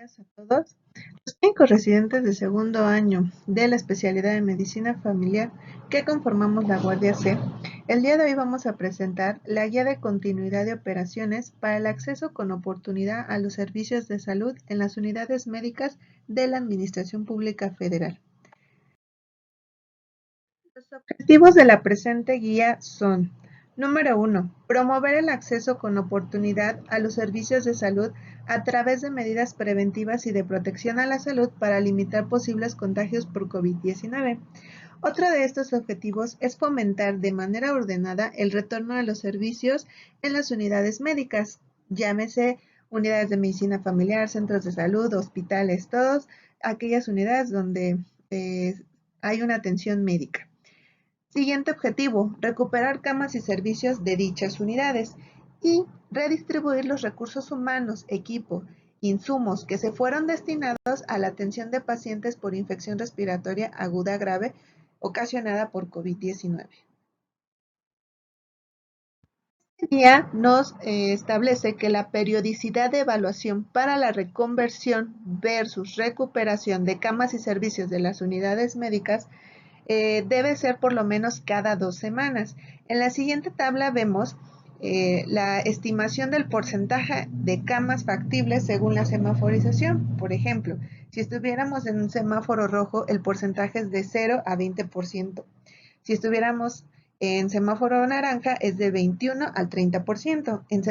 días a todos. Los médicos residentes de segundo año de la especialidad de medicina familiar que conformamos la Guardia C, el día de hoy vamos a presentar la guía de continuidad de operaciones para el acceso con oportunidad a los servicios de salud en las unidades médicas de la Administración Pública Federal. Los objetivos de la presente guía son: número 1. Promover el acceso con oportunidad a los servicios de salud a través de medidas preventivas y de protección a la salud para limitar posibles contagios por COVID-19. Otro de estos objetivos es fomentar de manera ordenada el retorno a los servicios en las unidades médicas, llámese unidades de medicina familiar, centros de salud, hospitales, todas aquellas unidades donde hay una atención médica. Siguiente objetivo: recuperar camas y servicios de dichas unidades y redistribuir los recursos humanos, equipo, insumos que se fueron destinados a la atención de pacientes por infección respiratoria aguda grave ocasionada por COVID-19. Este día nos establece que la periodicidad de evaluación para la reconversión versus recuperación de camas y servicios de las unidades médicas debe ser por lo menos cada 2 semanas. En la siguiente tabla vemos la estimación del porcentaje de camas factibles según la semaforización. Por ejemplo, si estuviéramos en un semáforo rojo, el porcentaje es de 0 a 20%. Si estuviéramos en semáforo naranja, es de 21 al 30%. En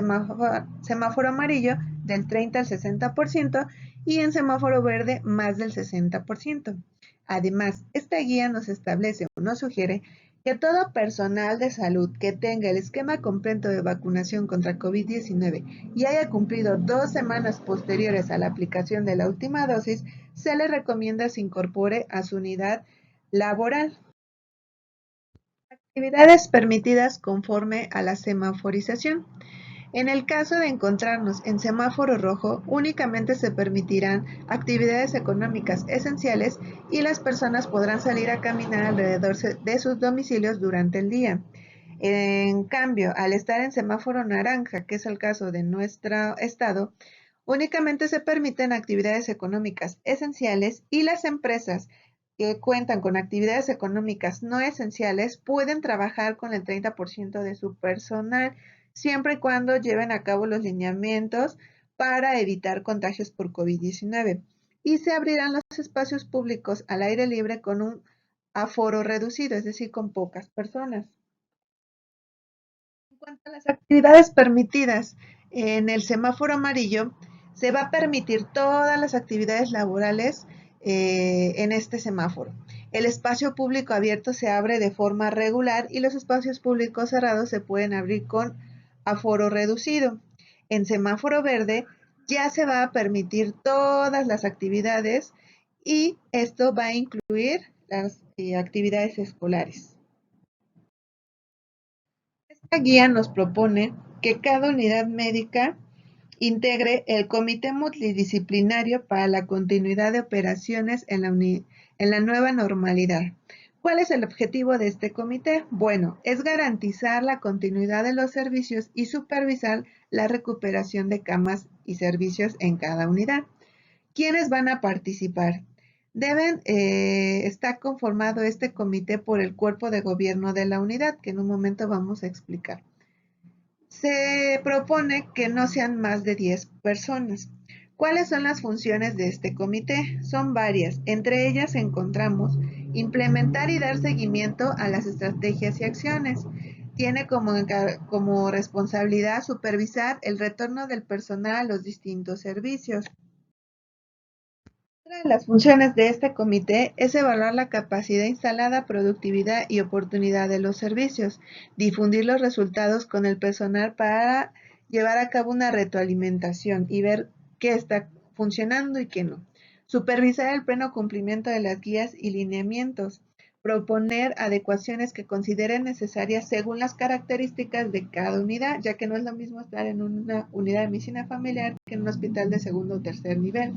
semáforo amarillo, del 30 al 60%. Y en semáforo verde, más del 60%. Además, esta guía nos establece o nos sugiere que todo personal de salud que tenga el esquema completo de vacunación contra COVID-19 y haya cumplido 2 semanas posteriores a la aplicación de la última dosis, se le recomienda se incorpore a su unidad laboral. Actividades permitidas conforme a la semaforización. En el caso de encontrarnos en semáforo rojo, únicamente se permitirán actividades económicas esenciales y las personas podrán salir a caminar alrededor de sus domicilios durante el día. En cambio, al estar en semáforo naranja, que es el caso de nuestro estado, únicamente se permiten actividades económicas esenciales y las empresas que cuentan con actividades económicas no esenciales pueden trabajar con el 30% de su personal, siempre y cuando lleven a cabo los lineamientos para evitar contagios por COVID-19. Y se abrirán los espacios públicos al aire libre con un aforo reducido, es decir, con pocas personas. En cuanto a las actividades permitidas en el semáforo amarillo, se va a permitir todas las actividades laborales en este semáforo. El espacio público abierto se abre de forma regular y los espacios públicos cerrados se pueden abrir con aforo reducido. En semáforo verde ya se va a permitir todas las actividades y esto va a incluir las actividades escolares. Esta guía nos propone que cada unidad médica integre el Comité Multidisciplinario para la Continuidad de Operaciones en la nueva normalidad. ¿Cuál es el objetivo de este comité? Bueno, es garantizar la continuidad de los servicios y supervisar la recuperación de camas y servicios en cada unidad. ¿Quiénes van a participar? Está conformado este comité por el cuerpo de gobierno de la unidad, que en un momento vamos a explicar. Se propone que no sean más de 10 personas. ¿Cuáles son las funciones de este comité? Son varias. Entre ellas encontramos implementar y dar seguimiento a las estrategias y acciones. Tiene como responsabilidad supervisar el retorno del personal a los distintos servicios. Otra de las funciones de este comité es evaluar la capacidad instalada, productividad y oportunidad de los servicios, difundir los resultados con el personal para llevar a cabo una retroalimentación y ver qué está funcionando y qué no. Supervisar el pleno cumplimiento de las guías y lineamientos. Proponer adecuaciones que consideren necesarias según las características de cada unidad, ya que no es lo mismo estar en una unidad de medicina familiar que en un hospital de segundo o tercer nivel.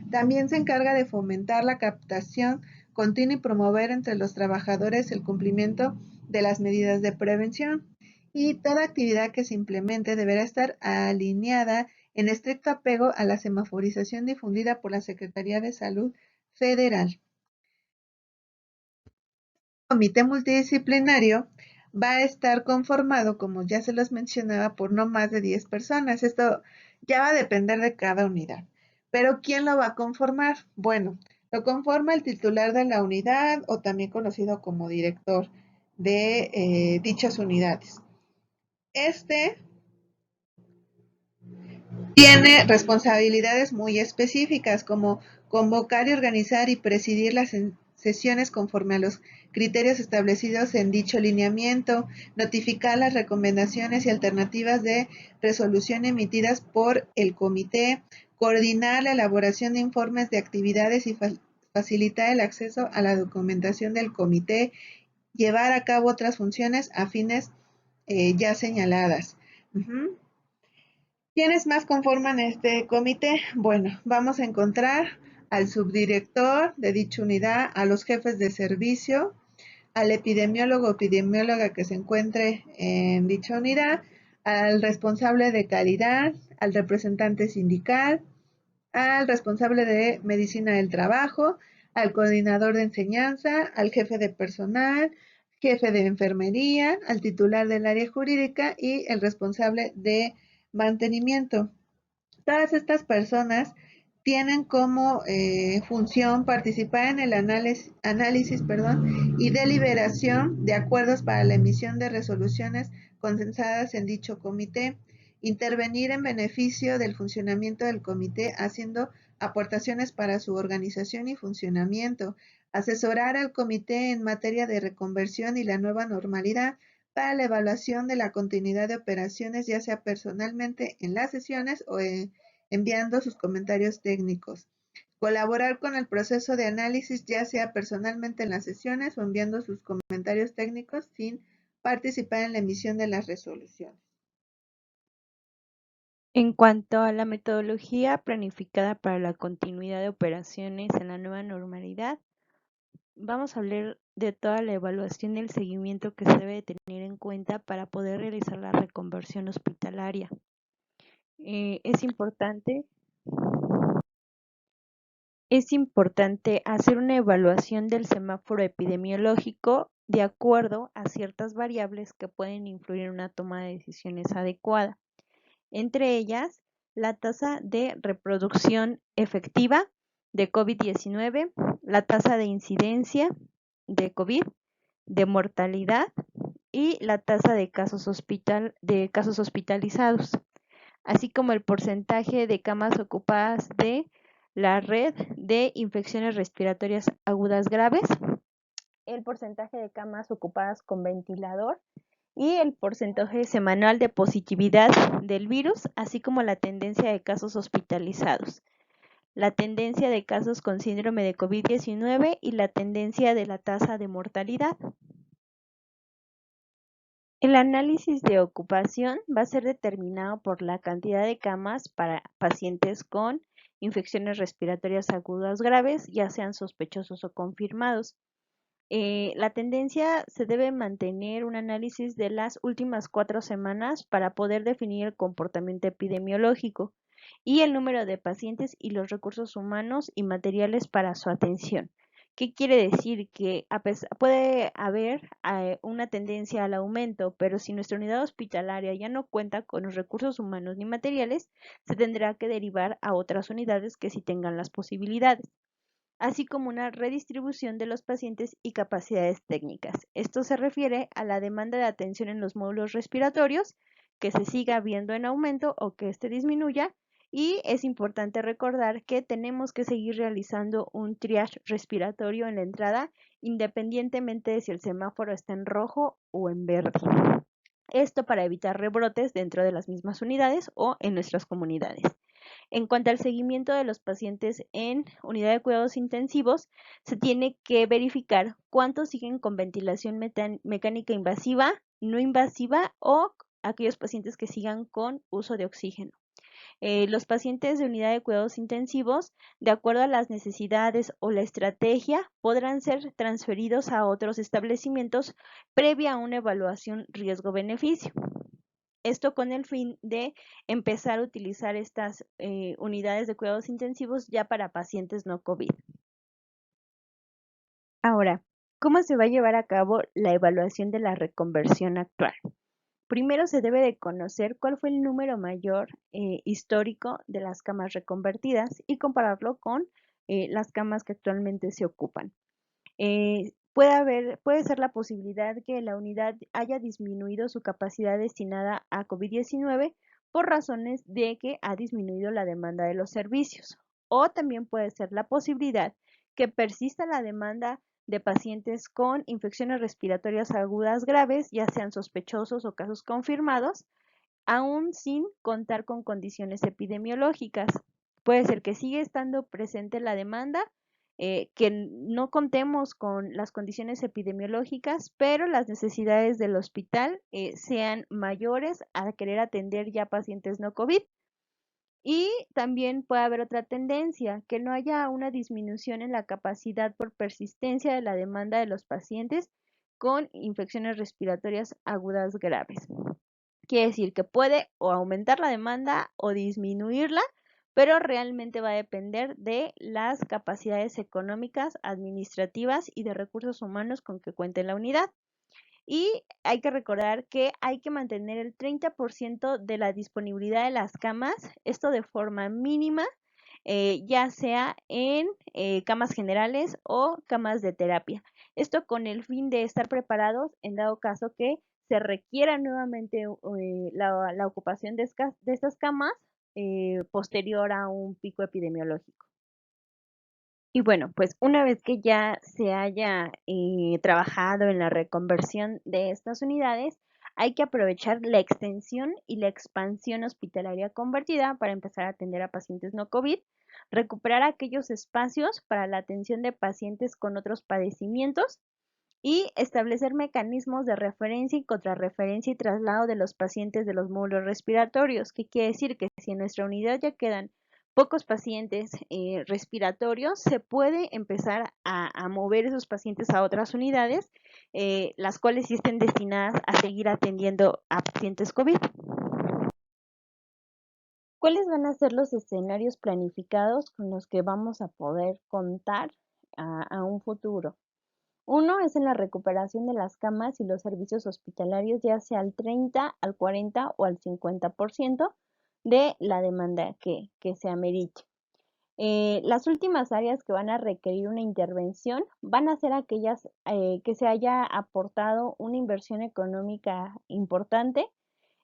También se encarga de fomentar la captación continua y promover entre los trabajadores el cumplimiento de las medidas de prevención. Y toda actividad que se implemente deberá estar alineada en estricto apego a la semaforización difundida por la Secretaría de Salud Federal. El comité multidisciplinario va a estar conformado, como ya se los mencionaba, por no más de 10 personas. Esto ya va a depender de cada unidad. Pero ¿quién lo va a conformar? Bueno, lo conforma el titular de la unidad o también conocido como director de dichas unidades. Este tiene responsabilidades muy específicas como convocar y organizar y presidir las sesiones conforme a los criterios establecidos en dicho lineamiento, notificar las recomendaciones y alternativas de resolución emitidas por el comité, coordinar la elaboración de informes de actividades y facilitar el acceso a la documentación del comité, llevar a cabo otras funciones afines ya señaladas. ¿Quiénes más conforman este comité? Bueno, vamos a encontrar al subdirector de dicha unidad, a los jefes de servicio, al epidemiólogo o epidemióloga que se encuentre en dicha unidad, al responsable de calidad, al representante sindical, al responsable de medicina del trabajo, al coordinador de enseñanza, al jefe de personal, jefe de enfermería, al titular del área jurídica y el responsable de mantenimiento. Todas estas personas tienen como función participar en el análisis y deliberación de acuerdos para la emisión de resoluciones consensadas en dicho comité, intervenir en beneficio del funcionamiento del comité haciendo aportaciones para su organización y funcionamiento, asesorar al comité en materia de reconversión y la nueva normalidad, para la evaluación de la continuidad de operaciones, ya sea personalmente en las sesiones o enviando sus comentarios técnicos. Colaborar con el proceso de análisis, ya sea personalmente en las sesiones o enviando sus comentarios técnicos sin participar en la emisión de las resoluciones. En cuanto a la metodología planificada para la continuidad de operaciones en la nueva normalidad, vamos a hablar de toda la evaluación y el seguimiento que se debe tener en cuenta para poder realizar la reconversión hospitalaria. Es importante hacer una evaluación del semáforo epidemiológico de acuerdo a ciertas variables que pueden influir en una toma de decisiones adecuada. Entre ellas, la tasa de reproducción efectiva de COVID-19, la tasa de incidencia de COVID, de mortalidad y la tasa de casos hospitalizados, así como el porcentaje de camas ocupadas de la red de infecciones respiratorias agudas graves, el porcentaje de camas ocupadas con ventilador y el porcentaje semanal de positividad del virus, así como la tendencia de casos hospitalizados, la tendencia de casos con síndrome de COVID-19 y la tendencia de la tasa de mortalidad. El análisis de ocupación va a ser determinado por la cantidad de camas para pacientes con infecciones respiratorias agudas graves, ya sean sospechosos o confirmados. La tendencia se debe mantener un análisis de las últimas 4 semanas para poder definir el comportamiento epidemiológico y el número de pacientes y los recursos humanos y materiales para su atención. ¿Qué quiere decir? Que puede haber una tendencia al aumento, pero si nuestra unidad hospitalaria ya no cuenta con los recursos humanos ni materiales, se tendrá que derivar a otras unidades que sí tengan las posibilidades, así como una redistribución de los pacientes y capacidades técnicas. Esto se refiere a la demanda de atención en los módulos respiratorios, que se siga viendo en aumento o que éste disminuya, y es importante recordar que tenemos que seguir realizando un triage respiratorio en la entrada, independientemente de si el semáforo está en rojo o en verde. Esto para evitar rebrotes dentro de las mismas unidades o en nuestras comunidades. En cuanto al seguimiento de los pacientes en unidad de cuidados intensivos, se tiene que verificar cuántos siguen con ventilación mecánica invasiva, no invasiva o aquellos pacientes que sigan con uso de oxígeno. Los pacientes de unidad de cuidados intensivos, de acuerdo a las necesidades o la estrategia, podrán ser transferidos a otros establecimientos previa a una evaluación riesgo-beneficio. Esto con el fin de empezar a utilizar estas unidades de cuidados intensivos ya para pacientes no COVID. Ahora, ¿cómo se va a llevar a cabo la evaluación de la reconversión actual? Primero se debe de conocer cuál fue el número mayor histórico de las camas reconvertidas y compararlo con las camas que actualmente se ocupan. Puede ser la posibilidad que la unidad haya disminuido su capacidad destinada a COVID-19 por razones de que ha disminuido la demanda de los servicios. O también puede ser la posibilidad que persista la demanda de pacientes con infecciones respiratorias agudas graves, ya sean sospechosos o casos confirmados, aún sin contar con condiciones epidemiológicas. Puede ser que siga estando presente la demanda, que no contemos con las condiciones epidemiológicas, pero las necesidades del hospital sean mayores a querer atender ya pacientes no COVID. Y también puede haber otra tendencia, que no haya una disminución en la capacidad por persistencia de la demanda de los pacientes con infecciones respiratorias agudas graves. Quiere decir que puede o aumentar la demanda o disminuirla, pero realmente va a depender de las capacidades económicas, administrativas y de recursos humanos con que cuente la unidad. Y hay que recordar que hay que mantener el 30% de la disponibilidad de las camas, esto de forma mínima, ya sea en camas generales o camas de terapia. Esto con el fin de estar preparados en dado caso que se requiera nuevamente la ocupación de estas camas posterior a un pico epidemiológico. Y bueno, pues una vez que ya se haya trabajado en la reconversión de estas unidades, hay que aprovechar la extensión y la expansión hospitalaria convertida para empezar a atender a pacientes no COVID, recuperar aquellos espacios para la atención de pacientes con otros padecimientos y establecer mecanismos de referencia y contrarreferencia y traslado de los pacientes de los módulos respiratorios, que quiere decir que si en nuestra unidad ya quedan pocos pacientes respiratorios, se puede empezar a mover esos pacientes a otras unidades, las cuales sí estén destinadas a seguir atendiendo a pacientes COVID. ¿Cuáles van a ser los escenarios planificados con los que vamos a poder contar a un futuro? Uno es en la recuperación de las camas y los servicios hospitalarios, ya sea al 30, al 40 o al 50% de la demanda que se amerite. Las últimas áreas que van a requerir una intervención van a ser aquellas que se haya aportado una inversión económica importante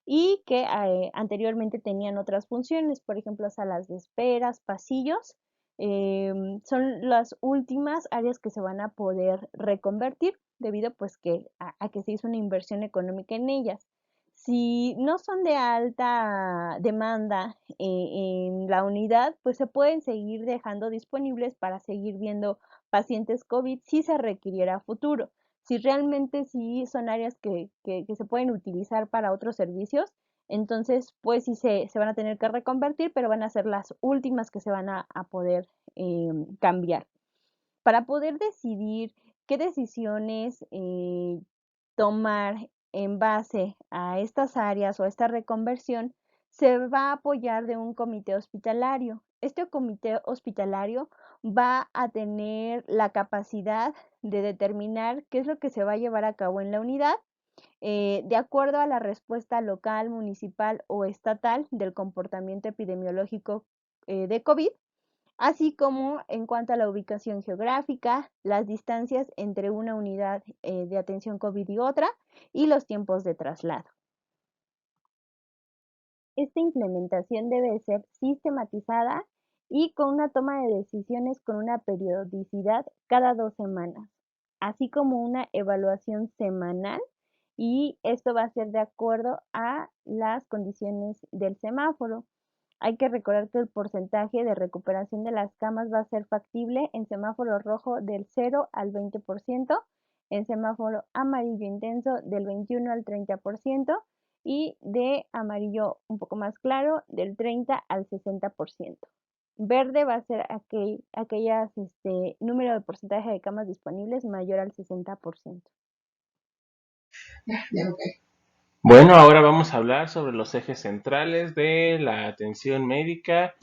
y que anteriormente tenían otras funciones, por ejemplo, salas de esperas, pasillos. Son las últimas áreas que se van a poder reconvertir debido pues que a que se hizo una inversión económica en ellas. Si no son de alta demanda en la unidad, pues se pueden seguir dejando disponibles para seguir viendo pacientes COVID si se requiriera a futuro. Si realmente sí son áreas que se pueden utilizar para otros servicios, entonces pues sí se van a tener que reconvertir, pero van a ser las últimas que se van a poder cambiar. Para poder decidir qué decisiones tomar en base a estas áreas o a esta reconversión, se va a apoyar de un comité hospitalario. Este comité hospitalario va a tener la capacidad de determinar qué es lo que se va a llevar a cabo en la unidad, de acuerdo a la respuesta local, municipal o estatal del comportamiento epidemiológico de COVID, así como en cuanto a la ubicación geográfica, las distancias entre una unidad de atención COVID y otra y los tiempos de traslado. Esta implementación debe ser sistematizada y con una toma de decisiones con una periodicidad cada 2 semanas, así como una evaluación semanal, y esto va a ser de acuerdo a las condiciones del semáforo. Hay que recordar que el porcentaje de recuperación de las camas va a ser factible en semáforo rojo del 0 al 20%, en semáforo amarillo intenso del 21 al 30% y de amarillo un poco más claro del 30 al 60%. Verde va a ser aquellas número de porcentaje de camas disponibles mayor al 60%. Ya, ok. Bueno, ahora vamos a hablar sobre los ejes centrales de la atención médica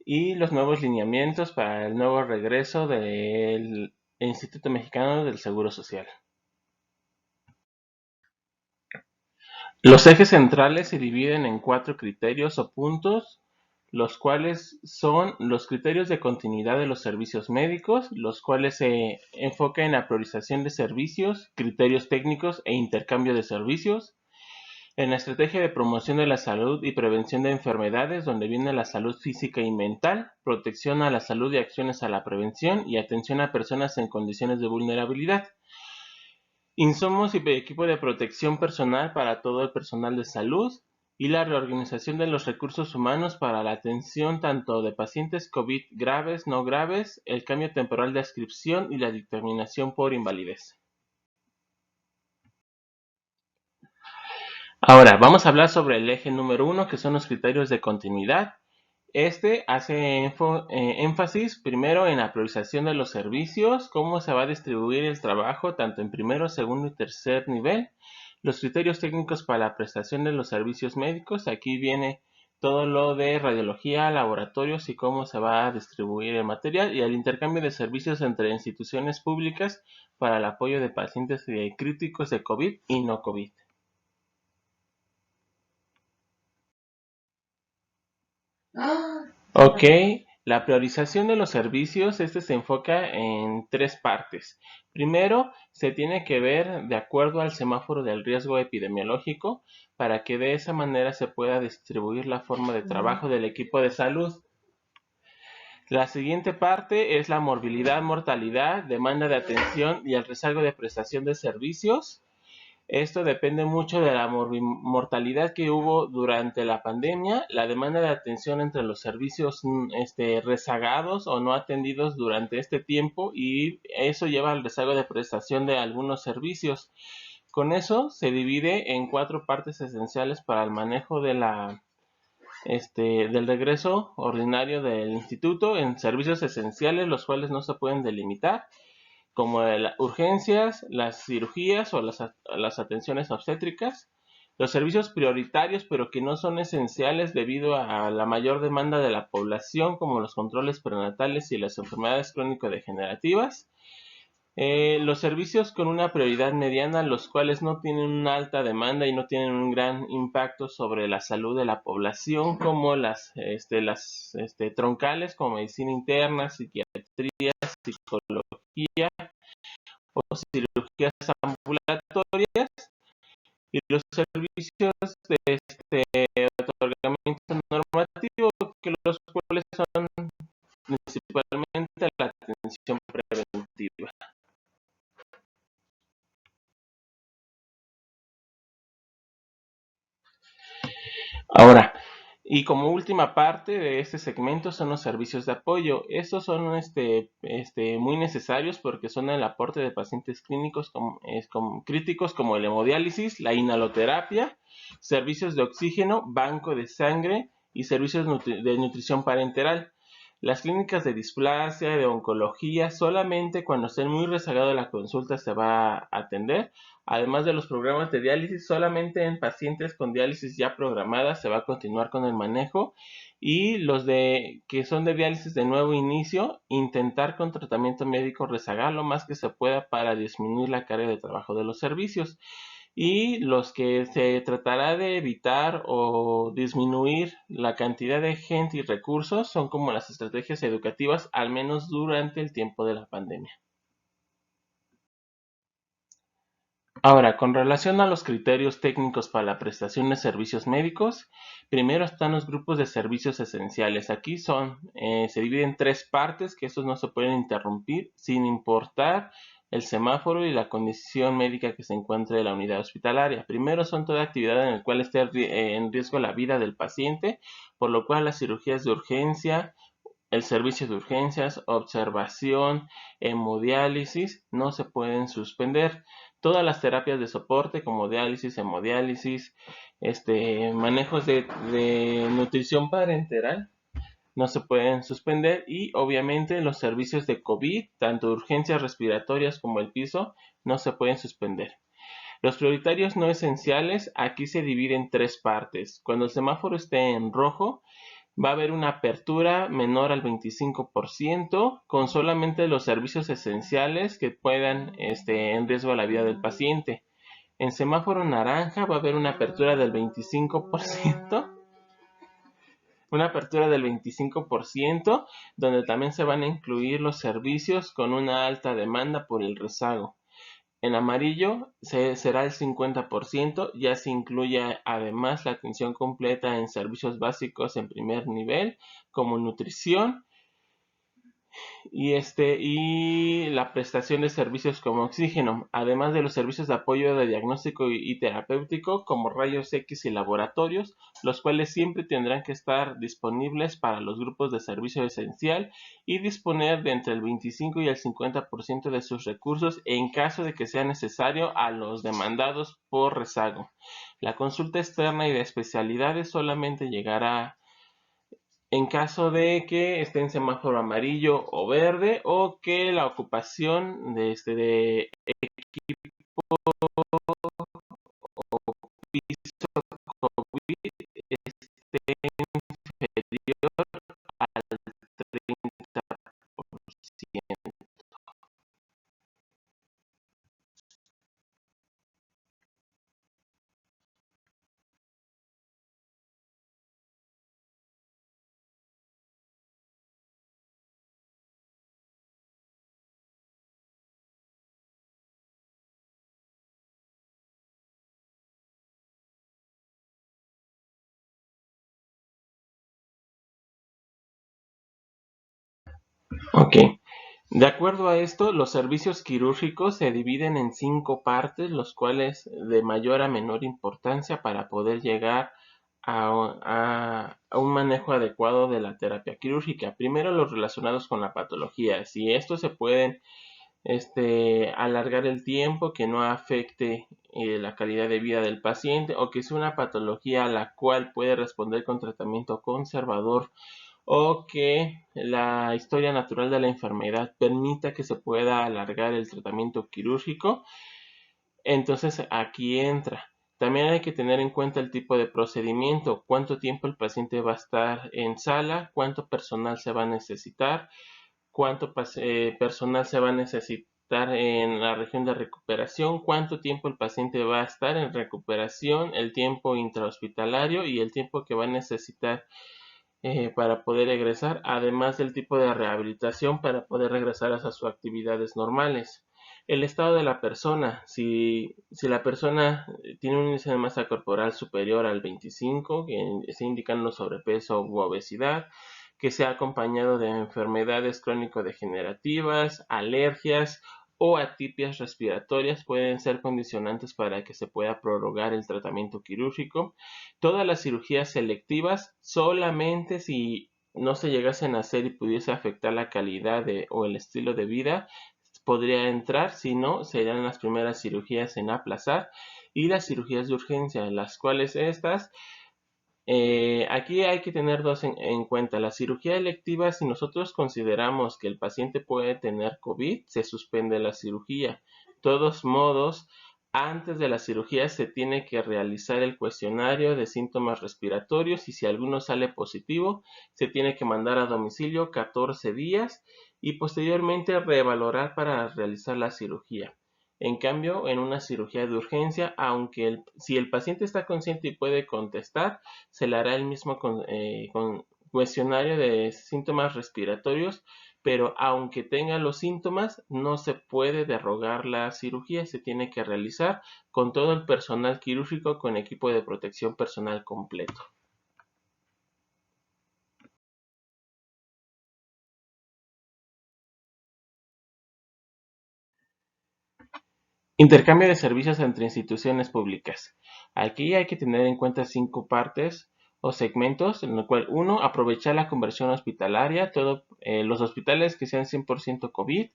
y los nuevos lineamientos para el nuevo regreso del Instituto Mexicano del Seguro Social. Los ejes centrales se dividen en 4 criterios o puntos, los cuales son los criterios de continuidad de los servicios médicos, los cuales se enfocan en la priorización de servicios, criterios técnicos e intercambio de servicios. En la estrategia de promoción de la salud y prevención de enfermedades, donde viene la salud física y mental, protección a la salud y acciones a la prevención y atención a personas en condiciones de vulnerabilidad. Insumos y equipo de protección personal para todo el personal de salud y la reorganización de los recursos humanos para la atención tanto de pacientes COVID graves, no graves, el cambio temporal de adscripción y la determinación por invalidez. Ahora, vamos a hablar sobre el eje número 1, que son los criterios de continuidad. Este hace énfasis primero en la priorización de los servicios, cómo se va a distribuir el trabajo tanto en primero, segundo y tercer nivel. Los criterios técnicos para la prestación de los servicios médicos, aquí viene todo lo de radiología, laboratorios y cómo se va a distribuir el material, y el intercambio de servicios entre instituciones públicas para el apoyo de pacientes críticos de COVID y no COVID. Ok, la priorización de los servicios, este se enfoca en 3 partes. Primero, se tiene que ver de acuerdo al semáforo del riesgo epidemiológico para que de esa manera se pueda distribuir la forma de trabajo del equipo de salud. La siguiente parte es la morbilidad, mortalidad, demanda de atención y el rezago de prestación de servicios. Esto depende mucho de la mortalidad que hubo durante la pandemia, la demanda de atención entre los servicios rezagados o no atendidos durante este tiempo, y eso lleva al rezago de prestación de algunos servicios. Con eso se divide en 4 partes esenciales para el manejo de del regreso ordinario del instituto en servicios esenciales, los cuales no se pueden delimitar, como las urgencias, las cirugías o las atenciones obstétricas, los servicios prioritarios pero que no son esenciales debido a la mayor demanda de la población, como los controles prenatales y las enfermedades crónico-degenerativas, los servicios con una prioridad mediana, los cuales no tienen una alta demanda y no tienen un gran impacto sobre la salud de la población, como las troncales, como medicina interna, psiquiatría, psicología o cirugías ambulatorias, y los servicios de otorgamiento normativo, que los cuales son principalmente la atención preventiva. Ahora, y como última parte de este segmento son los servicios de apoyo. Estos son muy necesarios porque son el aporte de pacientes clínicos críticos como el hemodiálisis, la inhaloterapia, servicios de oxígeno, banco de sangre y servicios de nutrición parenteral. Las clínicas de displasia, de oncología, solamente cuando estén muy rezagados de la consulta se va a atender. Además de los programas de diálisis, solamente en pacientes con diálisis ya programada se va a continuar con el manejo, y los que son de diálisis de nuevo inicio, intentar con tratamiento médico rezagar lo más que se pueda para disminuir la carga de trabajo de los servicios. Y los que se tratará de evitar o disminuir la cantidad de gente y recursos son como las estrategias educativas, al menos durante el tiempo de la pandemia. Ahora, con relación a los criterios técnicos para la prestación de servicios médicos, primero están los grupos de servicios esenciales. Aquí se dividen en 3 partes, que estos no se pueden interrumpir sin importar el semáforo y la condición médica que se encuentre en la unidad hospitalaria. Primero son toda actividad en la cual esté en riesgo la vida del paciente, por lo cual las cirugías de urgencia, el servicio de urgencias, observación, hemodiálisis no se pueden suspender. Todas las terapias de soporte como diálisis, hemodiálisis, manejos de nutrición parenteral no se pueden suspender, y obviamente los servicios de COVID, tanto urgencias respiratorias como el piso, no se pueden suspender. Los prioritarios no esenciales aquí se dividen en tres partes. Cuando el semáforo esté en rojo, va a haber una apertura menor al 25% con solamente los servicios esenciales que puedan en riesgo a la vida del paciente. En semáforo naranja va a haber una apertura del 25%. Una apertura del 25%, donde también se van a incluir los servicios con una alta demanda por el rezago. En amarillo será el 50%, ya se incluye además la atención completa en servicios básicos en primer nivel, como nutrición, y la prestación de servicios como oxígeno, además de los servicios de apoyo de diagnóstico y terapéutico como rayos X y laboratorios, los cuales siempre tendrán que estar disponibles para los grupos de servicio esencial y disponer de entre el 25 y el 50% de sus recursos en caso de que sea necesario a los demandados por rezago. La consulta externa y de especialidades solamente llegará en caso de que esté en semáforo amarillo o verde, o que la ocupación de piso COVID esté inferior al 30%. Ok. De acuerdo a esto, los servicios quirúrgicos se dividen en 5 partes, los cuales de mayor a menor importancia para poder llegar a un manejo adecuado de la terapia quirúrgica. Primero, los relacionados con la patología. Si estos se pueden alargar el tiempo, que no afecte la calidad de vida del paciente, o que sea una patología a la cual puede responder con tratamiento conservador, o que la historia natural de la enfermedad permita que se pueda alargar el tratamiento quirúrgico, entonces aquí entra. También hay que tener en cuenta el tipo de procedimiento, cuánto tiempo el paciente va a estar en sala, cuánto personal se va a necesitar, cuánto personal se va a necesitar en la región de recuperación, cuánto tiempo el paciente va a estar en recuperación, el tiempo intrahospitalario y el tiempo que va a necesitar para poder egresar, además del tipo de rehabilitación para poder regresar a sus actividades normales. El estado de la persona, si la persona tiene un índice de masa corporal superior al 25, que está indicando sobrepeso u obesidad, que sea acompañado de enfermedades crónico-degenerativas, alergias o atipias respiratorias, pueden ser condicionantes para que se pueda prorrogar el tratamiento quirúrgico. Todas las cirugías selectivas solamente si no se llegasen a hacer y pudiese afectar la calidad o el estilo de vida podría entrar, si no serían las primeras cirugías en aplazar, y las cirugías de urgencia, las cuales aquí hay que tener dos en cuenta. La cirugía electiva, si nosotros consideramos que el paciente puede tener COVID, se suspende la cirugía. De todos modos, antes de la cirugía se tiene que realizar el cuestionario de síntomas respiratorios y si alguno sale positivo, se tiene que mandar a domicilio 14 días y posteriormente revalorar para realizar la cirugía. En cambio, en una cirugía de urgencia, aunque si el paciente está consciente y puede contestar, se le hará el mismo cuestionario de síntomas respiratorios, pero aunque tenga los síntomas, no se puede derrogar la cirugía, se tiene que realizar con todo el personal quirúrgico con equipo de protección personal completo. Intercambio de servicios entre instituciones públicas. Aquí hay que tener en cuenta 5 partes o segmentos, en el cual uno, aprovechar la conversión hospitalaria, los hospitales que sean 100% COVID,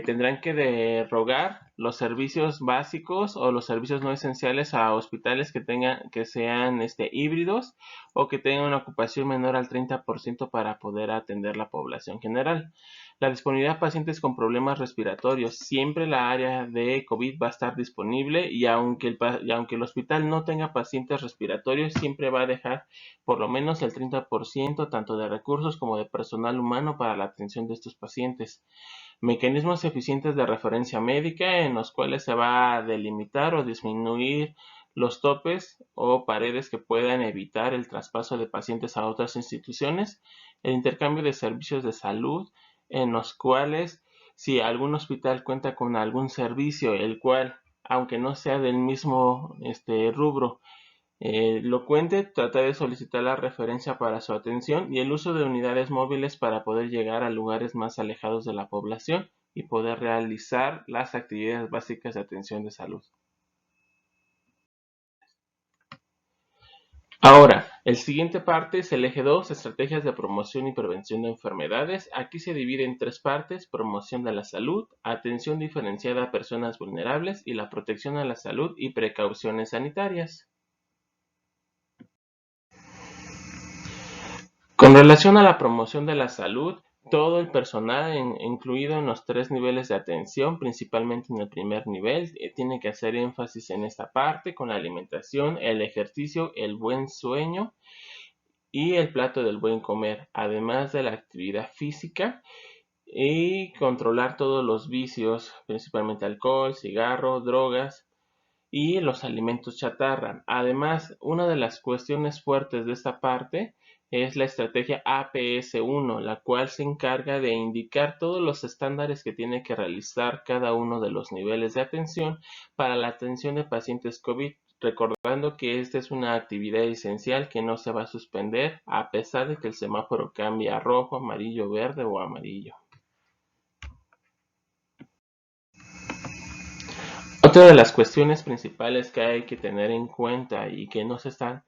tendrán que derogar los servicios básicos o los servicios no esenciales a hospitales que sean híbridos o que tengan una ocupación menor al 30% para poder atender la población general. La disponibilidad de pacientes con problemas respiratorios. Siempre la área de COVID va a estar disponible y aunque el hospital no tenga pacientes respiratorios, siempre va a dejar por lo menos el 30% tanto de recursos como de personal humano para la atención de estos pacientes. Mecanismos eficientes de referencia médica en los cuales se va a delimitar o disminuir los topes o paredes que puedan evitar el traspaso de pacientes a otras instituciones. El intercambio de servicios de salud en los cuales si algún hospital cuenta con algún servicio el cual, aunque no sea del mismo rubro, lo cuente, tratar de solicitar la referencia para su atención y el uso de unidades móviles para poder llegar a lugares más alejados de la población y poder realizar las actividades básicas de atención de salud. Ahora, el siguiente parte es el eje 2, estrategias de promoción y prevención de enfermedades. Aquí se divide en tres partes: promoción de la salud, atención diferenciada a personas vulnerables y la protección a la salud y precauciones sanitarias. Con relación a la promoción de la salud, todo el personal, incluido en los tres niveles de atención, principalmente en el primer nivel, tiene que hacer énfasis en esta parte con la alimentación, el ejercicio, el buen sueño y el plato del buen comer, además de la actividad física y controlar todos los vicios, principalmente alcohol, cigarro, drogas y los alimentos chatarra. Además, una de las cuestiones fuertes de esta parte es la estrategia APS-1, la cual se encarga de indicar todos los estándares que tiene que realizar cada uno de los niveles de atención para la atención de pacientes COVID, recordando que esta es una actividad esencial que no se va a suspender a pesar de que el semáforo cambie a rojo, amarillo, verde o amarillo. Otra de las cuestiones principales que hay que tener en cuenta y que no se están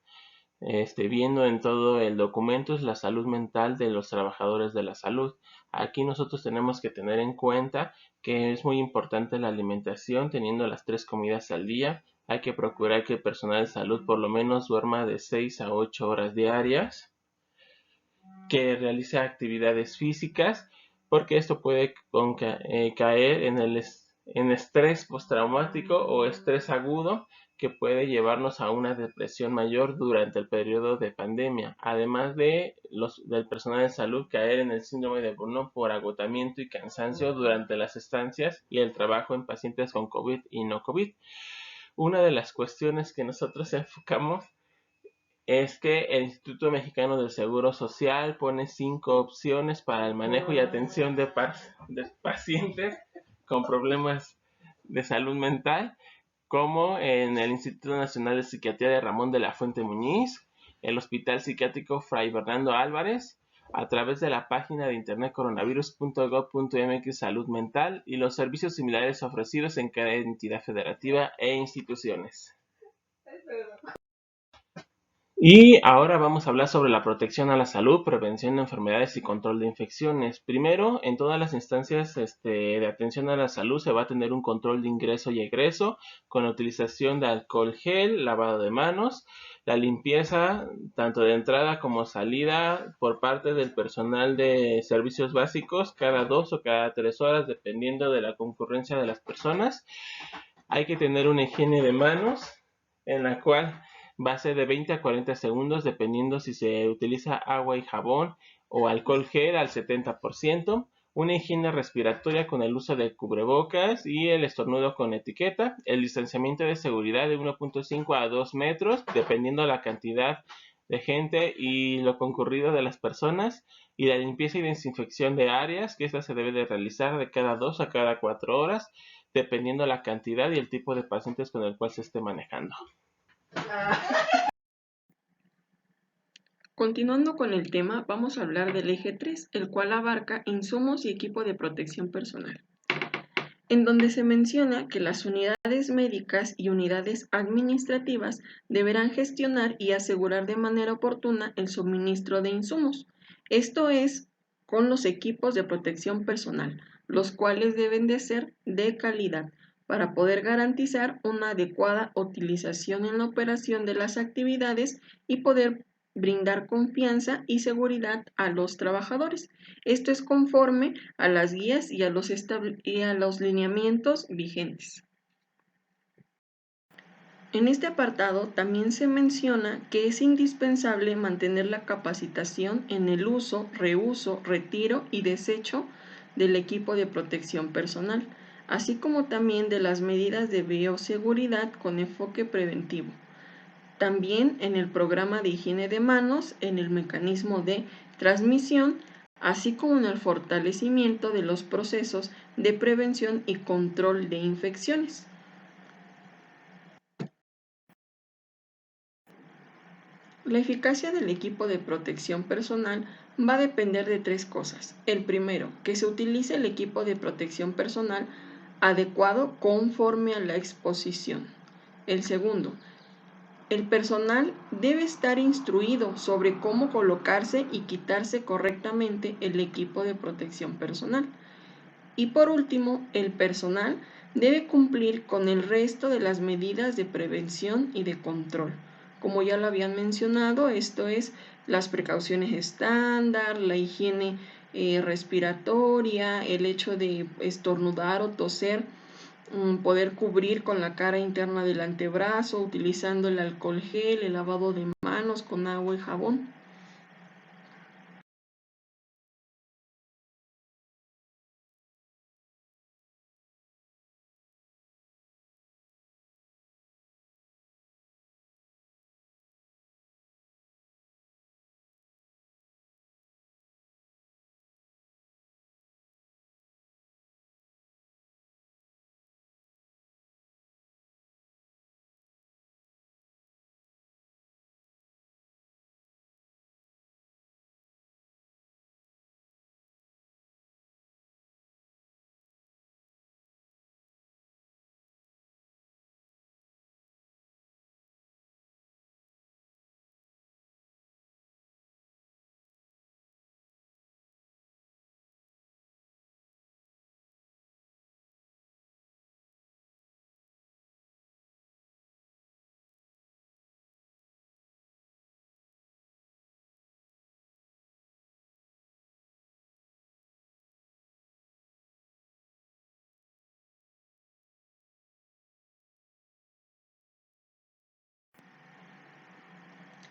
viendo en todo el documento es la salud mental de los trabajadores de la salud. Aquí nosotros tenemos que tener en cuenta que es muy importante la alimentación, teniendo las 3 comidas al día. Hay que procurar que el personal de salud por lo menos duerma de 6 a 8 horas diarias, que realice actividades físicas, porque esto puede caer en estrés postraumático o estrés agudo, que puede llevarnos a una depresión mayor durante el periodo de pandemia, además del personal de salud caer en el síndrome de burnout por agotamiento y cansancio durante las estancias y el trabajo en pacientes con COVID y no COVID. Una de las cuestiones que nosotros enfocamos es que el Instituto Mexicano del Seguro Social pone 5 opciones para el manejo y atención de pacientes con problemas de salud mental, como en el Instituto Nacional de Psiquiatría de Ramón de la Fuente Muñiz, el Hospital Psiquiátrico Fray Bernardo Álvarez, a través de la página de internet coronavirus.gov.mx Salud Mental y los servicios similares ofrecidos en cada entidad federativa e instituciones. Y ahora vamos a hablar sobre la protección a la salud, prevención de enfermedades y control de infecciones. Primero, en todas las instancias de atención a la salud se va a tener un control de ingreso y egreso con la utilización de alcohol gel, lavado de manos, la limpieza tanto de entrada como salida por parte del personal de servicios básicos cada 2 o cada 3 horas dependiendo de la concurrencia de las personas. Hay que tener una higiene de manos en la cual va a ser de 20 a 40 segundos dependiendo si se utiliza agua y jabón o alcohol gel al 70%. Una higiene respiratoria con el uso de cubrebocas y el estornudo con etiqueta. El distanciamiento de seguridad de 1.5 a 2 metros dependiendo de la cantidad de gente y lo concurrido de las personas. Y la limpieza y desinfección de áreas, que esta se debe de realizar de cada 2 a cada 4 horas dependiendo de la cantidad y el tipo de pacientes con el cual se esté manejando. Continuando con el tema, vamos a hablar del eje 3, el cual abarca insumos y equipo de protección personal, en donde se menciona que las unidades médicas y unidades administrativas deberán gestionar y asegurar de manera oportuna el suministro de insumos. Esto es con los equipos de protección personal, los cuales deben de ser de calidad para poder garantizar una adecuada utilización en la operación de las actividades y poder brindar confianza y seguridad a los trabajadores. Esto es conforme a las guías y a los lineamientos vigentes. En este apartado también se menciona que es indispensable mantener la capacitación en el uso, reuso, retiro y desecho del equipo de protección personal, así como también de las medidas de bioseguridad con enfoque preventivo. También en el programa de higiene de manos, en el mecanismo de transmisión, así como en el fortalecimiento de los procesos de prevención y control de infecciones. La eficacia del equipo de protección personal va a depender de tres cosas. El primero, que se utilice el equipo de protección personal adecuado conforme a la exposición. El segundo, el personal debe estar instruido sobre cómo colocarse y quitarse correctamente el equipo de protección personal. Y por último, el personal debe cumplir con el resto de las medidas de prevención y de control. Como ya lo habían mencionado, esto es las precauciones estándar, la higiene respiratoria, el hecho de estornudar o toser, poder cubrir con la cara interna del antebrazo, utilizando el alcohol gel, el lavado de manos con agua y jabón.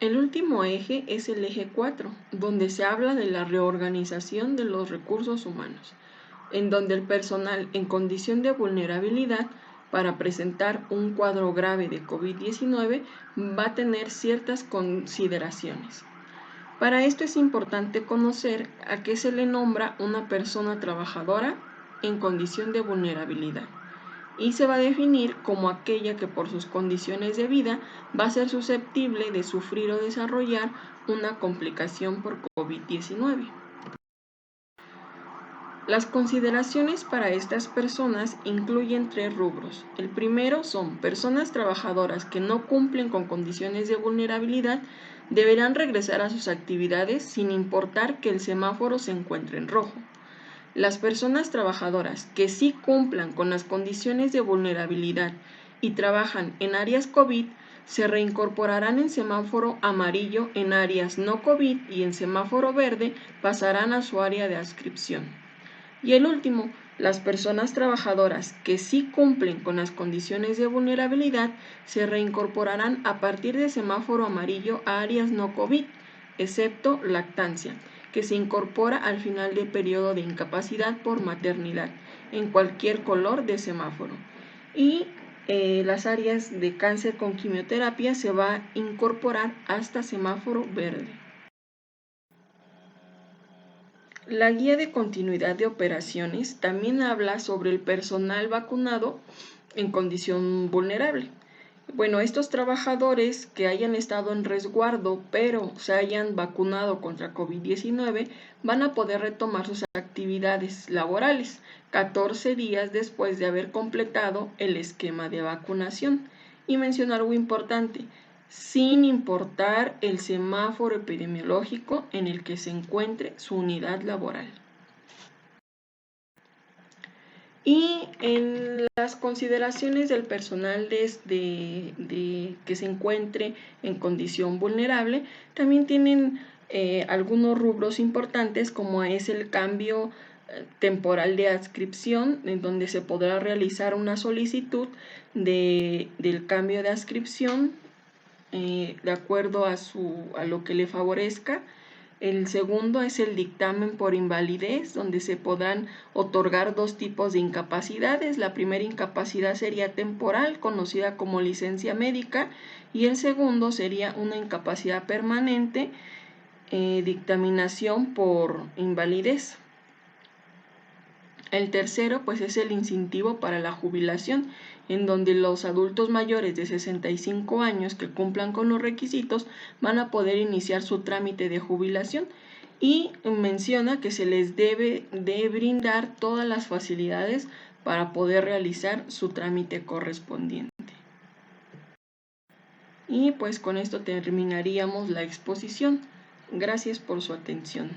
El último eje es el eje 4, donde se habla de la reorganización de los recursos humanos, en donde el personal en condición de vulnerabilidad para presentar un cuadro grave de COVID-19 va a tener ciertas consideraciones. Para esto es importante conocer a qué se le nombra una persona trabajadora en condición de vulnerabilidad, y se va a definir como aquella que por sus condiciones de vida va a ser susceptible de sufrir o desarrollar una complicación por COVID-19. Las consideraciones para estas personas incluyen tres rubros. El primero son personas trabajadoras que no cumplen con condiciones de vulnerabilidad, deberán regresar a sus actividades sin importar que el semáforo se encuentre en rojo. Las personas trabajadoras que sí cumplan con las condiciones de vulnerabilidad y trabajan en áreas COVID se reincorporarán en semáforo amarillo en áreas no COVID y en semáforo verde pasarán a su área de adscripción. Y el último, las personas trabajadoras que sí cumplen con las condiciones de vulnerabilidad se reincorporarán a partir de semáforo amarillo a áreas no COVID, excepto lactancia, que se incorpora al final del periodo de incapacidad por maternidad, en cualquier color de semáforo. Y las áreas de cáncer con quimioterapia se va a incorporar hasta semáforo verde. La guía de continuidad de operaciones también habla sobre el personal vacunado en condición vulnerable. Bueno, estos trabajadores que hayan estado en resguardo pero se hayan vacunado contra COVID-19 van a poder retomar sus actividades laborales 14 días después de haber completado el esquema de vacunación. Y mencionar algo importante, sin importar el semáforo epidemiológico en el que se encuentre su unidad laboral. Y en las consideraciones del personal que se encuentre en condición vulnerable, también tienen algunos rubros importantes, como es el cambio temporal de adscripción, en donde se podrá realizar una solicitud del cambio de adscripción de acuerdo a lo que le favorezca. El segundo es el dictamen por invalidez, donde se podrán otorgar dos tipos de incapacidades. La primera incapacidad sería temporal, conocida como licencia médica, y el segundo sería una incapacidad permanente, dictaminación por invalidez. El tercero, pues, es el incentivo para la jubilación, en donde los adultos mayores de 65 años que cumplan con los requisitos van a poder iniciar su trámite de jubilación, y menciona que se les debe de brindar todas las facilidades para poder realizar su trámite correspondiente. Y pues con esto terminaríamos la exposición. Gracias por su atención.